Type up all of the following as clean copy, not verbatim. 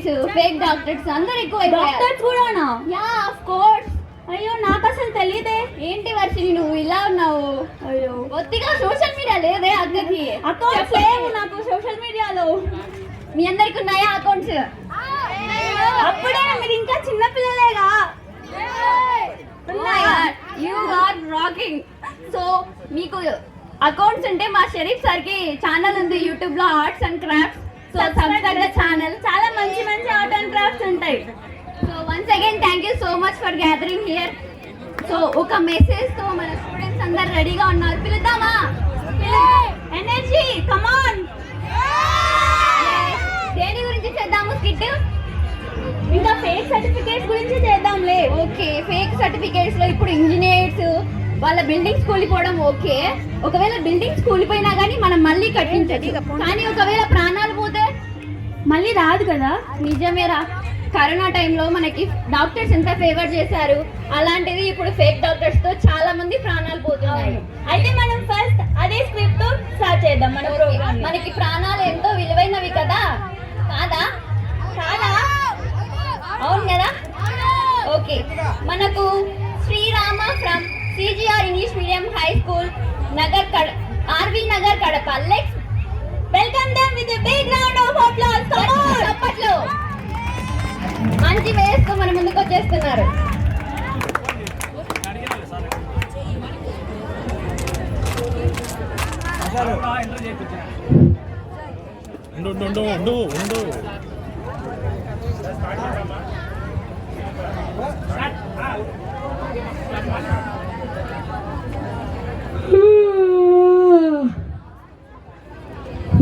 Engineers, fake doctors అందరూ ఎక్కువ doctors కూడానా? Yeah of course. అయ్యో నాకు అసలు తెలియదే. ఏంటి వర్షిని నువ్వు ఇలా ఉన్నావు? అయ్యో కొద్దిగా సోషల్ మీడియా లేదే అక్కకి. అకౌంట్స్ లేవు నాకు సోషల్ మీడియాలో. మీ అందరికి ఉన్నాయా అకౌంట్స్? అప్పుడే మీరు ఇంకా చిన్న పిల్లలేగా. You are rocking. సో మీకు అకౌంట్స్ ఉంటే మా షరీఫ్ సార్కి ఛానల్ ఉంది యూట్యూబ్ లో, arts and crafts. So subscribe the channel. చాలా మంచి మంచి ఆర్ట్ అండ్ క్రాఫ్ట్స్ ఉంటాయి. So once again thank you so much for gathering here. So ఒక మెసేజ్ తో మన స్టూడెంట్స్ అందరు రెడీగా ఉన్నారు. పిలుద్దామా? Energy come on. దేని గురించి చేద్దాము స్కిట్? ఇంకా ఫేక్ సర్టిఫికేట్స్ గురించి చేద్దాంలే. ఓకే, ఫేక్ సర్టిఫికేట్స్ లో ఇప్పుడు ఇంజనీర్స్ వాళ్ళ బిల్డింగ్స్ కూలిపోవడం ఓకే. ఒకవేళ బిల్డింగ్స్ కూలిపోయినా కానీ మనం మళ్ళీ కట్టించచ్చు. కానీ ఒకవేళ ప్రాణాలు పోతే మళ్ళీ రాదు కదా. నిజమేరా. కరోనా టైంలో మనకి డాక్టర్స్ ఎంత ఫేవర్ చేశారు, అలాంటిది ఇప్పుడు ఫేక్ డాక్టర్స్ తో చాలా మంది ప్రాణాలు పోతున్నాయి. అయితే మనం ఫస్ట్ అదే స్క్రిప్ట్ తో స్టార్ట్ చేద్దాం మన ప్రోగ్రామ్. మనకి ప్రాణాలు ఎంతో విలువైనవి కదా, కాదా? కాదా? అవును కదా. ఓకే, మనకు Srirama from CGR English medium high school Nagar RV Nagar Kadapa. Let's welcome them with a big round of applause. Come on. చప్పట్లు. మంచి వేస్తూ మన ముందుకు వచ్చేస్తున్నారు.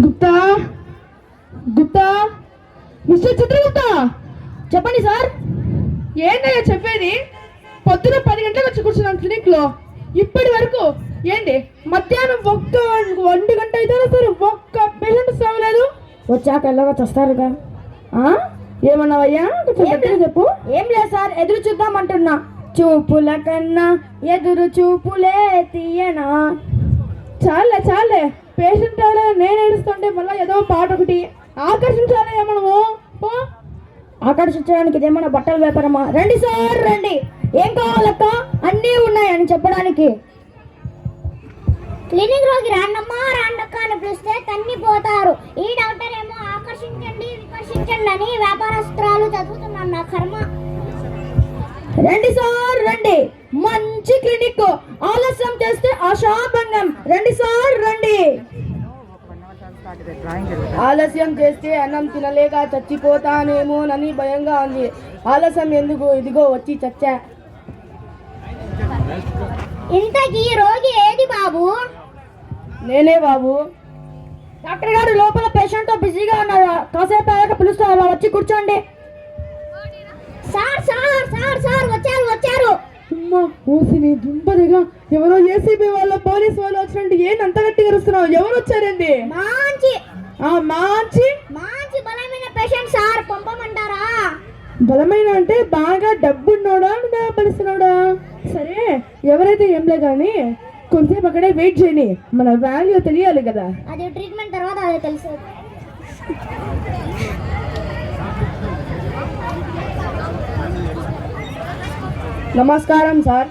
గుప్తా గుప్తా మిస్టర్ చిత్రగుప్తా, చెప్పండి సార్. ఏంటయ్యా చెప్పేది? పొద్దున 10 గంటలకు వచ్చి కూర్చున్నాను క్లినిక్ లో. ఇప్పటి వరకు ఏంటి మధ్యాహ్నం 1 గంట అయితే సరే ఒక్క పేషెంట్ సాగలేదు. వచ్చాక ఎలాగో వస్తారుగా. ఏమన్నావయ్యా? చెప్పు. ఏం లేదు సార్, ఎదురు చూద్దామంటున్నా. చూపుల కన్నా ఎదురు చూపులే తీయనా. చాలే చాలే, పేషెంట్ నేను ఏడుస్తుంటే మళ్ళీ ఏదో పాట ఒకటి ఆకర్షించాలి. మనము ఆకర్షించడానికి ఇదేమన్నా బట్టల వ్యాపారమా? రండి సార్ రండి, ఏం కావాలక్క? అన్నీ ఉన్నాయని చెప్పడానికి. క్లినిక్ లోకి రాండమ్మా రాండక్క అని పిలిస్తే తన్నిపోతారు. ఈ డాక్టర్ ఏమో ఆకర్షించండి వికర్షించండి అని వ్యాపారస్త్రాలు చదువుతున్నాను. నా కర్మ. రండి సార్ రండి, మంచి క్లినిక్. ఆలస్యం చేస్తే ఆశాభంగం. రండి సార్ రండి. ఆలస్యం చేస్తే అన్నం తినలేక చచ్చిపోతానేమోనని భయంగా ఉంది. ఆలస్యం ఎందుకు, ఇదిగో వచ్చి చచ్చా. ఇంతకీ రోగి ఏది బాబు? నేనే బాబు. డాక్టర్ గారు లోపల పేషెంట్ తో బిజీగా ఉన్నారు, కాసేపు అయ్యాక పిలుస్తారా, వచ్చి కూర్చోండి. సార్ సార్ సార్ సార్ వచ్చారు వచ్చారు. ఊసిని దుంపదిగా ఎవరో ఏసీబీ వాళ్ళ పోలీస్ వాళ్ళు వచ్చినట్టు ఏంటి అంత గట్టిగా అరుస్తున్నావు? ఎవరు వచ్చారండి? మంచి మంచి మంచి బలమైన పేషెంట్ సార్, పంపమంటారా? బలమైన అంటే బాగా డబ్బున్నోడా బలిస్తున్నాడా? సరే ఎవరైతే ఏంలే కానీ కొంచెంసేపు అక్కడే వెయిట్ చేయని, మన వాల్యూ తెలియాలి కదా. అది ట్రీట్మెంట్ తర్వాత అదే తెలుసు. నమస్కారం సార్.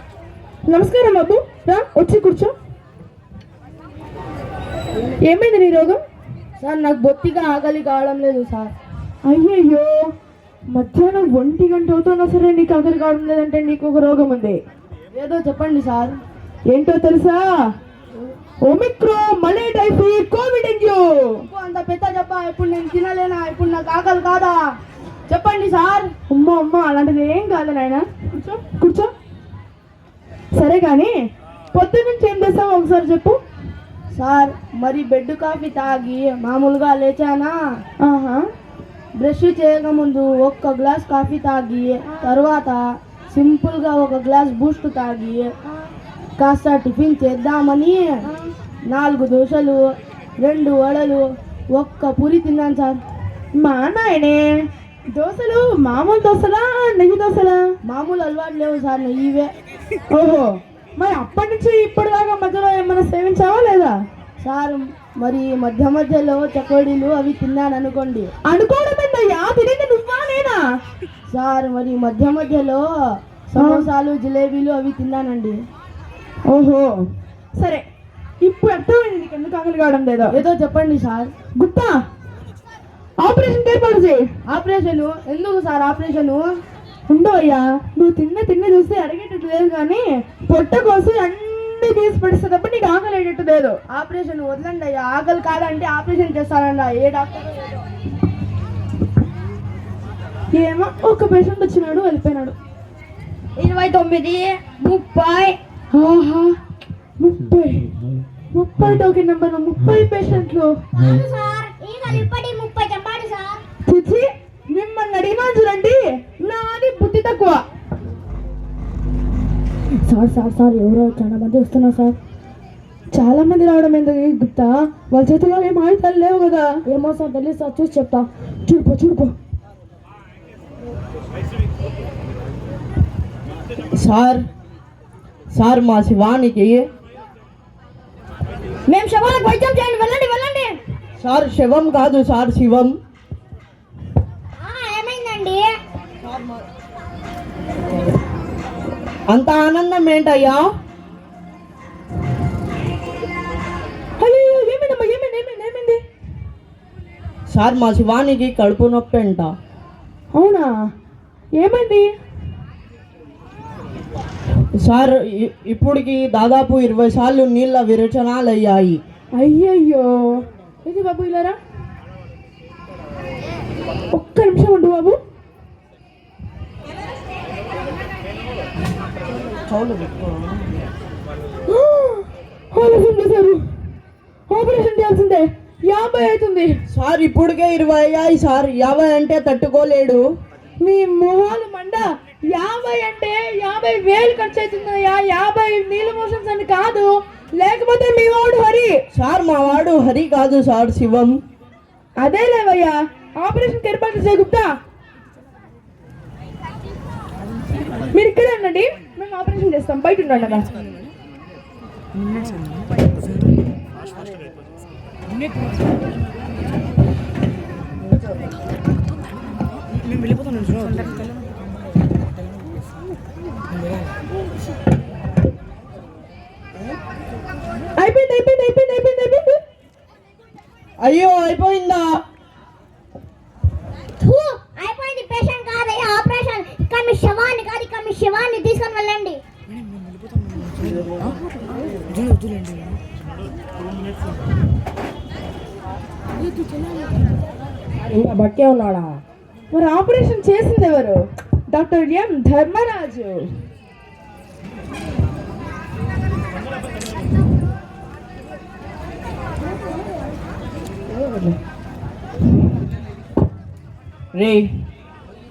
నమస్కారం బాబు, రా వచ్చి కూర్చో. ఏమైంది నీ రోగం? సార్ నాకు బొత్తిగా ఆకలి కావడం లేదు సార్. అయ్యయ్యో, మధ్యాహ్నం 1 గంట అవుతున్నా సరే నీకు ఆకలి కావడం లేదంటే నీకు ఒక రోగం ఉంది. ఏదో చెప్పండి సార్. ఏంటో తెలుసా? ఒమిక్రో, మలే టైఫాయిడ్, కోవిడ్, డెంగ్యూ. అంత పెద్ద చెప్పా, ఇప్పుడు నేను తినలేనా? ఇప్పుడు నాకు ఆకలి కాదా? చెప్పండి సార్. అమ్మ అలాంటిది ఏం కాదు నాయన, కూర్చో కూర్చో. సరే కానీ పొద్దున్న నుంచి ఏం చేస్తావో ఒకసారి చెప్పు. సార్ మరి బెడ్ కాఫీ తాగి మామూలుగా లేచానా, బ్రష్ చేయకముందు 1 గ్లాస్ కాఫీ తాగి, తర్వాత సింపుల్గా 1 గ్లాస్ బూస్ట్ తాగి, కాస్త టిఫిన్ చేద్దామని 4 దోశలు, 2 వడలు, 1 పూరి తిన్నాను సార్. మా నాయనే, దోశలు మామూలు దోశలా నెయ్యి దోశలా? మామూలు అలవాటు లేవు సార్, నెయ్యివే. ఓహో, మరి అప్పటి నుంచి ఇప్పటిదాకా మధ్యలో ఏమైనా సేవించావా లేదా? సార్ మరి మధ్య మధ్యలో చకోడీలు అవి తిన్నాను అనుకోండి. అనుకోవడం ఏంటయ్యా, తినేది నువ్వా నేనా? సార్ మరి మధ్య మధ్యలో సమోసాలు జిలేబీలు అవి తిన్నానండి. ఓహో సరే, ఇప్పుడు అర్థమైంది నీకు ఎందుకు ఆకలి కావడం లేదో. ఏదో చెప్పండి సార్. గుప్తా, ఆపరేషన్ ఏర్పాటు చేయి. ఆపరేషన్ ఎందుకు సార్? ఆపరేషన్ ఉండవయ్యా, నువ్వు తిన్న చూస్తే అడిగేటట్టు లేదు, కానీ పొట్ట కోసం అన్ని తీసి పెడిస్తే తప్ప నీకు ఆకలి అయ్యేటట్టు లేదు. ఆపరేషన్ వదలండి అయ్యా, ఆకలి కాదంటే ఆపరేషన్ చేస్తానండి. ఏ డాక్టర్ ఏమో ఒక పేషెంట్ వచ్చినాడు వెళ్ళిపోయినాడు. 29, 30. ఆహా 30 టోకెన్ నెంబర్ 30 పేషెంట్లు. అవును సార్, ఈగలు ఇప్పటి 30 చెప్పండి సార్. చిచి, మిమ్మల్ని అడిగినా చూడండి, నాది బుద్ధి తక్కువ. సార్ ఎవరో చాలా మంది వస్తున్నారు సార్. చాలా మంది రావడం ఎందుకు గుప్తా? వాళ్ళ చేతిలో ఏం ఆయుధాలు లేవు కదా. ఏమో సార్ తెలియదు సార్, చూసి చెప్తా. చూడుపో సార్ మా శివానికి మేము శవాలకు వైద్యం చేయండి, వెళ్ళండి. సార్ శవం కాదు సార్, శివం. ఏమైందండి? అంత ఆనందం ఏంటయ్యా? అయ్యో ఏమైంది? సార్ మా శివానికి కడుపు నొప్పి అంట. అవునా, ఏమైంది? సార్ ఇప్పటికి దాదాపు 20 సార్లు నీళ్ళ విరేచనాలు అయ్యాయి. అయ్యయ్యో, ఇది బాబు ఇలారా, ఒక్క నిమిషం ఉండు బాబు. ఆలస్యం చేశారు, ఆపరేషన్ చేయాల్సిందే. 50 అవుతుంది సార్. ఇప్పటికే 20 అయ్యాయి సార్, 50 అంటే తట్టుకోలేడు. మీ మొహాలు మండ. 50 అంటే 50,000 ఖర్చు అవుతుందయ్యా. 50 నీళ్ళ మోషన్స్ అని కాదు, లేకపోతే మీ వాడు హరి. సార్ మా వాడు హరి కాదు సార్, శివం. అదే లేవయ్యా, ఆపరేషన్ ఏర్పాటు చేయ గుప్తా. మీరు ఇక్కడే ఉండండి, మేము ఆపరేషన్ చేస్తాం. బయట ఉండండి అలా. అయిపోయింది. అయ్యో అయిపోయిందా? అయిపోయింది. పేషెంట్ కాదయ్యా, ఆపరేషన్. ఇక్కడ మీ శవాన్ని కాదు, ఇక్కడ మీ శవాన్ని తీసుకొని వెళ్ళండి. ఇంకా బట్టే ఉన్నాడా? మరి ఆపరేషన్ చేసింది ఎవరు? Doctor M Dharmaraju.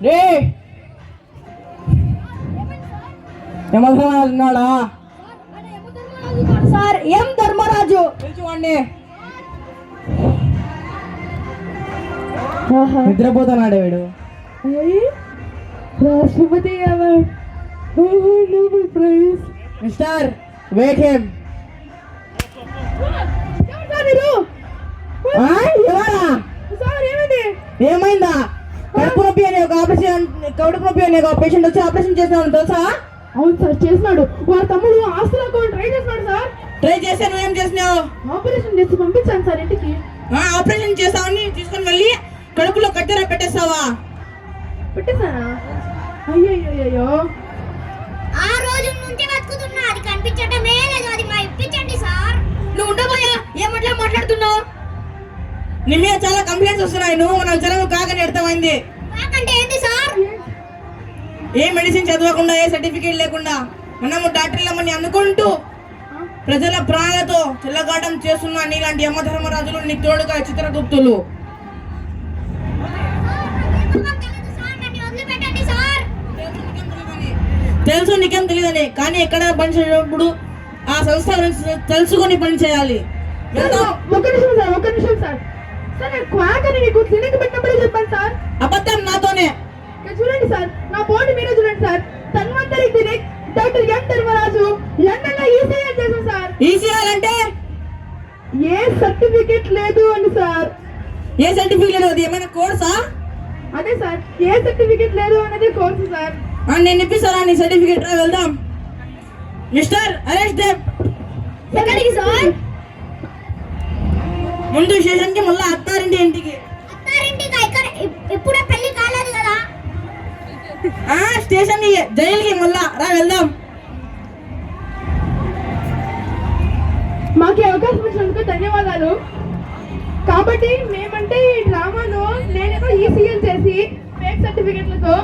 రే యమధర్మరాజు ఉన్నాడా? Sir M Dharmaraju. పిలుచుకోండి. నిద్రపోతున్నాడు వీడు. రాష్ట్రపతి అవార్డ్. Mister Wake him. ఏమైందా? కడుపు నొప్పి అనే ఒక పేషెంట్ వచ్చి ఆపరేషన్ చేసినాడు తెలుసా? అవును సార్, చేసినాడు. వాళ్ళ తమ్ముడు ఆస్తుల ట్రై చేస్తున్నాడు సార్. ట్రై చేశాను. ఏం చేసినావు? ఆపరేషన్ చేసి పంపించాను సార్ ఇంటికి. ఆపరేషన్ చేస్తావని తీసుకొని వెళ్ళి కడుపులో కత్తెర పెట్టేస్తావా? పెట్టేశానా? అయ్యో, ఆ రోజు నుంచి బతుకుతున్నా, అది కనిపించటమే లేదు. అది మా ఇప్పించండి సార్. నువ్వు ఉండబోయా? ఏమట్లా మాట్లాడుతున్నావు? నీ మీద చాలా కంప్లైంట్స్ వస్తున్నాయి. నువ్వు మన జనం కాకని అర్థమైంది. నాకంటే ఏంటి సార్? ఏ మెడిసిన్ చదవకుండా, ఏ సర్టిఫికేట్ లేకుండా మనము డాక్టర్లమని అనుకుంటూ ప్రజల ప్రాణాలతో చెల్లగాటం చేస్తున్న నీలాంటి యమధర్మరాజులు నీకు తోడుగా చిత్రగుప్తులు. తెలుసు నీకేం తెలియదని, కానీ ఎక్కడ పని చేసేటప్పుడు ఆ సంస్థ గురించి తెలుసుకొని పని చేయాలి. ఒక్క నిమిషం సార్. సార్ నేను క్వాక్ అని నీకు క్లినిక్ పెట్టినప్పుడే చెప్పాను సార్. అబద్ధం నాతోనే. చూడండి సార్, నా బోర్డు మీరే చూడండి sir. Dhanvantari clinic, doctor M Dharmaraju, London లో ఈసీఆర్ చేశాను సార్. ఈసీఆర్ అంటే ఏ సర్టిఫికెట్ లేదు అని సార్. ఏ సర్టిఫికేట్ లేదు, అది ఏమైనా కోర్సా? అదే సార్, ఏ సర్టిఫికెట్ లేదు అనేది కోర్సు సార్. నేను ఇప్పిస్తారా నీ సర్టిఫికేట్? రా వెళ్దాం. Mister arrest them. ఎక్కడికి సార్? ముందు స్టేషన్ కి, మళ్ళీ అత్తారింటి ఇంటికి. అత్తారింటికి ఇక్కడ ఇప్పుడే పెళ్లి కాలేదు కదా. స్టేషన్ కి, జైలుకి మళ్ళా. రా వెళ్దాం. మాకు ఈ అవకాశం ఇచ్చినందుకు ధన్యవాదాలు. కాబట్టి మేమంటే ఈ డ్రామాలో నేనేదో ఈసీఎల్ చేసి ఫేక్ సర్టిఫికెట్లతో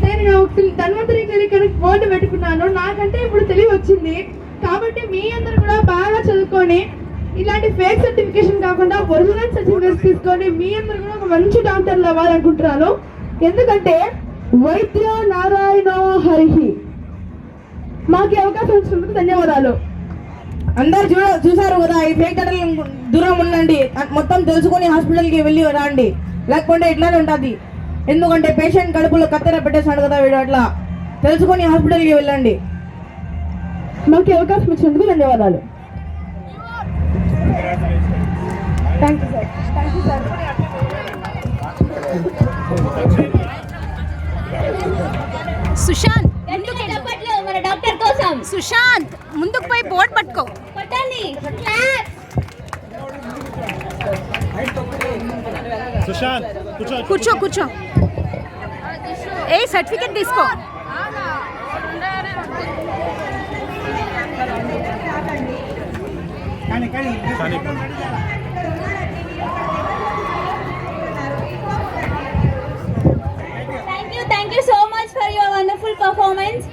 నేను ధన్వంతరి క్లినిక్ బోర్డు పెట్టుకున్నాను. నాకంటే ఇప్పుడు తెలివి వచ్చింది. కాబట్టి మీ అందరూ కూడా బాగా చదువుకొని ఇలాంటి ఫేక్ సర్టిఫికేషన్ కాకుండా ఒరిజినల్ సర్టిఫికేట్స్ తీసుకొని మీ అందరూ కూడా ఒక మంచి డాక్టర్లు అవ్వాలనుకుంటున్నాను. ఎందుకంటే వైద్య నారాయణ హరిహి. మాకు ఈ అవకాశం ఇచ్చినందుకు ధన్యవాదాలు. అందరు చూసారు కదా, ఈ ఫేక్ డాక్టర్లు దూరం ఉండండి. మొత్తం తెలుసుకొని హాస్పిటల్కి వెళ్ళి రండి, లేకపోతే ఇట్లానే ఉంటుంది. ఎందుకంటే పేషెంట్ కడుపులో కత్తెర పెట్టేసాడు కదా వీడు. అట్లా తెలుసుకొని హాస్పిటల్కి వెళ్ళండి. మాకు ఈ అవకాశం ఇచ్చినందుకు ధన్యవాదాలు. Thank you sir. Thank you sir. Sushant చప్పట్లు మన డాక్టర్ కోసం. సుశాంత్ ముందుకు పోయి బోర్డు పట్టుకో. కొట్టండి. సుశాంత్ కూర్చో కూర్చో. ఏ సర్టిఫికెట్ తీసుకో. Thank you so much for your wonderful performance.